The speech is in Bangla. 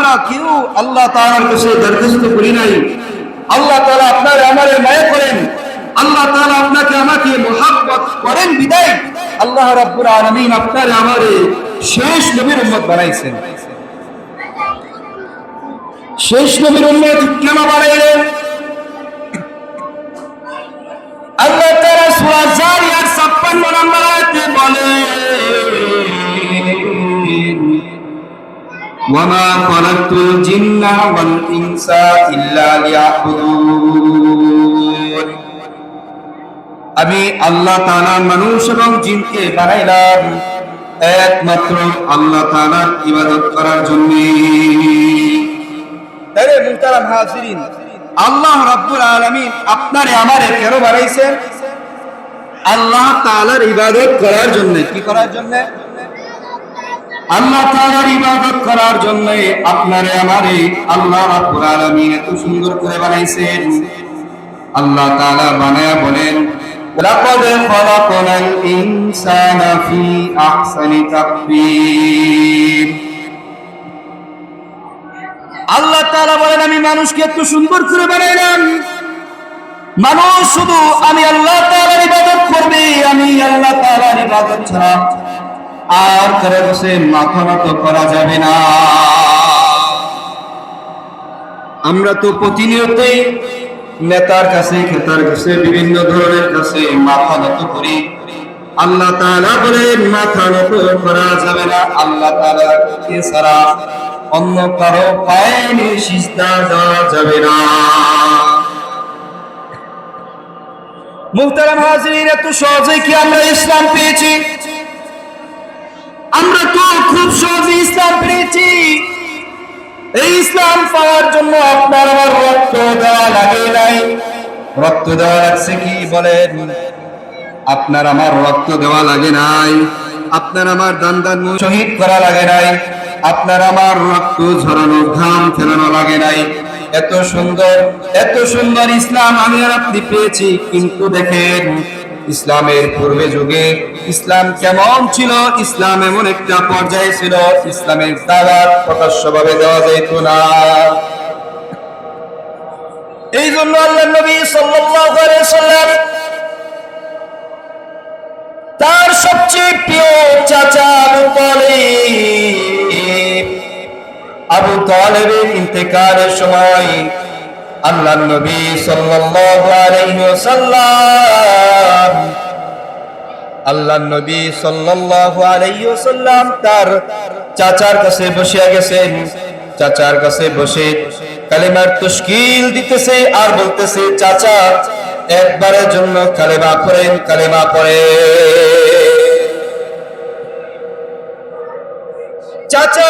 আমরা কেউ আল্লাহ তাআলার কাছে দরখাস্ত করি নাই। আল্লাহ তাআলা আপনার আমারে মায়া করেন, আল্লাহ তাআলা আপনাকে আমাকে মুহাব্বত করেন বিদায় আল্লাহ রাব্বুল আলামিন আপনার আমারে শেষ নবীর উম্মত বানাইছেন। শেষ নবীর উম্মত কেন বানাইলেন? আল্লাহ তাআলা সূরা জারিয়াত 56 নম্বর আয়াতে বলেন, ওয়ামা খালাকতুল জিন্না ওয়াল ইনসা ইল্লা লিয়াবুদুন। আমি আল্লাহ তাআলা মানুষ এবং জিনকে বানাইলাম একমাত্র আল্লাহ তাআলার ইবাদত করার জন্য। তাহলে মুহতারাম হাজিরিন, আল্লাহ রাব্বুল আলামিন আপনারে আমারে কেন বানাইছেন? আল্লাহ তাআলার ইবাদত করার জন্য। কি করার জন্য? আল্লাহ তাআলার ইবাদত করার জন্য আপনারে আমারে আল্লাহ রাব্বুল আলামিন এত সুন্দর করে বানাইছেন। আল্লাহ তাআলা বানায়া বলেন, লাকাদ খালাকনাল ইনসানা ফি আহসানি তাকওয়িম। আল্লাহ তাআলা বলেন, আমি মানুষকে এত সুন্দর করে বানাইলাম, মানুষ শুধু আমি আল্লাহ তাআলার ইবাদত করবে, আমি আল্লাহ তাআলার ইবাদত ছাড়া আর কারো কাছে মাথা নত করা যাবে না। আমরা তো প্রতিনিয়তই নেতার কাছে, খেতার কাছে, বিভিন্ন ধরনের কাছে মাথা নত করি। আল্লাহ তাআলা বলেন মাথা নত করা যাবে না, আল্লাহ তাআলাকে ছাড়া অন্য কারো পায়ে সিজদা দেওয়া যাবে না। মুহতারাম হাজিরিন, এত সহজে কি আমরা ইসলাম পেয়েছি? আমরা তো খুব সহজে ইসলাম পেয়েছি। এই ইসলাম পাওয়ার জন্য আপনার আমার রক্ত দেওয়া লাগে নাই। রক্ত দেওয়া লাগছে কি বলেন? আপনার আমার রক্ত দেওয়া লাগে নাই, আপনার আমার দান দান শহীদ করা লাগে নাই, আপনার আমার রক্ত ঝরানো, ঘাম ফেলানো লাগে নাই। এত সুন্দর ইসলাম আমি আর আপনি পেয়েছি। কিন্তু দেখেন, ইসলামের পূর্বে যুগে ইসলাম কেমন ছিল? ইসলাম এমন একটা পর্যায়ে ছিল, ইসলামের দাওয়াত প্রকাশ্যভাবে দেওয়া যেত না। এই জন্য আল্লাহর নবী সাল্লাল্লাহু আলাইহি ওয়াসাল্লাম তার সবচেয়ে প্রিয় চাচা আবু তালেবের ইন্তেকালের সময় আল্লাহর নবী সাল্লাল্লাহু আলাইহি ওয়াসাল্লাম তার চাচার কাছে বসে গেছেন। চাচার কাছে বসে কালেমার তাশকিল দিতেছে আর বলতেছে, চাচা একবারের জন্য কালেমা পড়েন, কালেমা পড়েন। চাচা